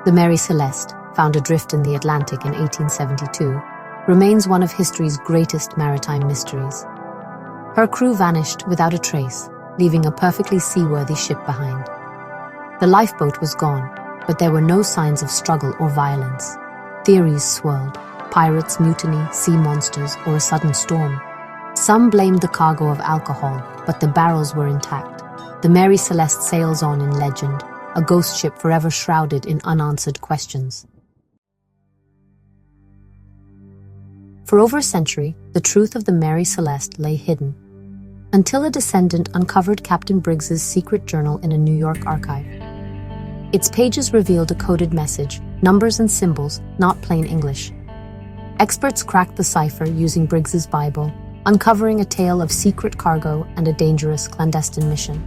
The Mary Celeste, found adrift in the Atlantic in 1872, remains one of history's greatest maritime mysteries. Her crew vanished without a trace, leaving a perfectly seaworthy ship behind. The lifeboat was gone, but there were no signs of struggle or violence. Theories swirled: pirates, mutiny, sea monsters, or a sudden storm. Some blamed the cargo of alcohol, but the barrels were intact. The Mary Celeste sails on in legend, a ghost ship forever shrouded in unanswered questions. For over a century, the truth of the Mary Celeste lay hidden, until a descendant uncovered Captain Briggs's secret journal in a New York archive. Its pages revealed a coded message, numbers and symbols, not plain English. Experts cracked the cipher using Briggs's Bible, uncovering a tale of secret cargo and a dangerous clandestine mission.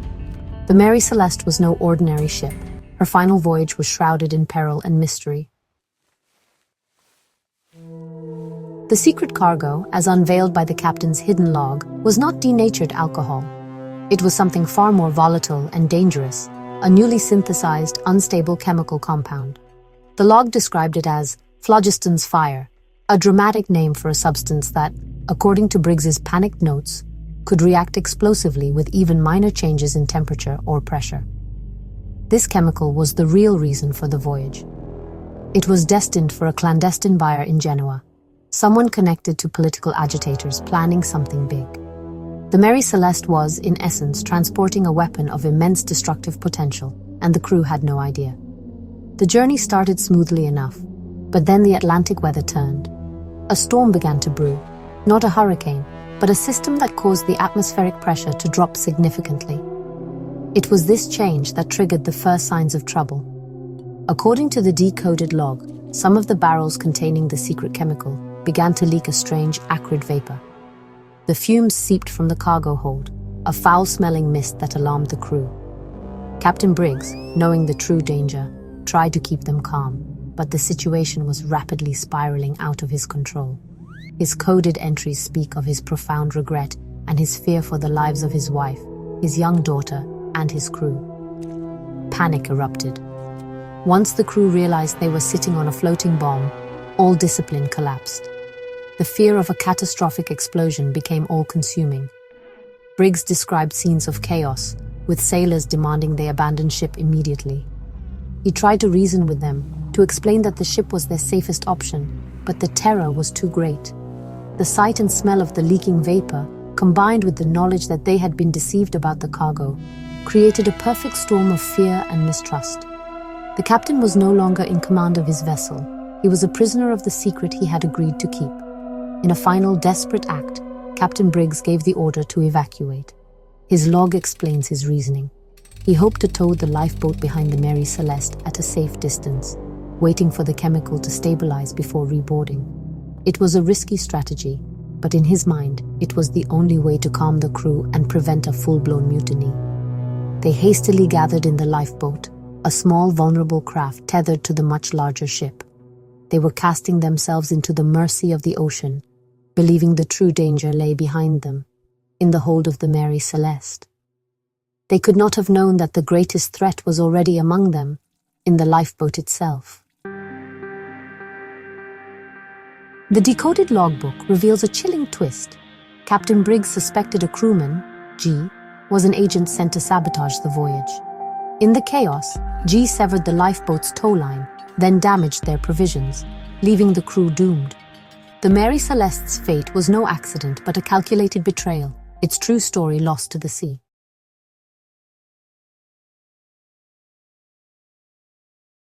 The Mary Celeste was no ordinary ship. Her final voyage was shrouded in peril and mystery. The secret cargo, as unveiled by the captain's hidden log, was not denatured alcohol. It was something far more volatile and dangerous, a newly synthesized, unstable chemical compound. The log described it as phlogiston's fire, a dramatic name for a substance that, according to Briggs's panicked notes, could react explosively with even minor changes in temperature or pressure. This chemical was the real reason for the voyage. It was destined for a clandestine buyer in Genoa, someone connected to political agitators planning something big. The Mary Celeste was, in essence, transporting a weapon of immense destructive potential, and the crew had no idea. The journey started smoothly enough, but then the Atlantic weather turned. A storm began to brew, not a hurricane, but a system that caused the atmospheric pressure to drop significantly. It was this change that triggered the first signs of trouble. According to the decoded log, some of the barrels containing the secret chemical began to leak a strange, acrid vapor. The fumes seeped from the cargo hold, a foul-smelling mist that alarmed the crew. Captain Briggs, knowing the true danger, tried to keep them calm, but the situation was rapidly spiraling out of his control. His coded entries speak of his profound regret and his fear for the lives of his wife, his young daughter, and his crew. Panic erupted. Once the crew realized they were sitting on a floating bomb, all discipline collapsed. The fear of a catastrophic explosion became all-consuming. Briggs described scenes of chaos, with sailors demanding they abandon ship immediately. He tried to reason with them, to explain that the ship was their safest option, but the terror was too great. The sight and smell of the leaking vapor, combined with the knowledge that they had been deceived about the cargo, created a perfect storm of fear and mistrust. The captain was no longer in command of his vessel. He was a prisoner of the secret he had agreed to keep. In a final desperate act, Captain Briggs gave the order to evacuate. His log explains his reasoning. He hoped to tow the lifeboat behind the Mary Celeste at a safe distance, waiting for the chemical to stabilize before reboarding. It was a risky strategy, but in his mind, it was the only way to calm the crew and prevent a full-blown mutiny. They hastily gathered in the lifeboat, a small, vulnerable craft tethered to the much larger ship. They were casting themselves into the mercy of the ocean, believing the true danger lay behind them, in the hold of the Mary Celeste. They could not have known that the greatest threat was already among them, in the lifeboat itself. The decoded logbook reveals a chilling twist. Captain Briggs suspected a crewman, G, was an agent sent to sabotage the voyage. In the chaos, G severed the lifeboat's tow line, then damaged their provisions, leaving the crew doomed. The Mary Celeste's fate was no accident but a calculated betrayal, its true story lost to the sea.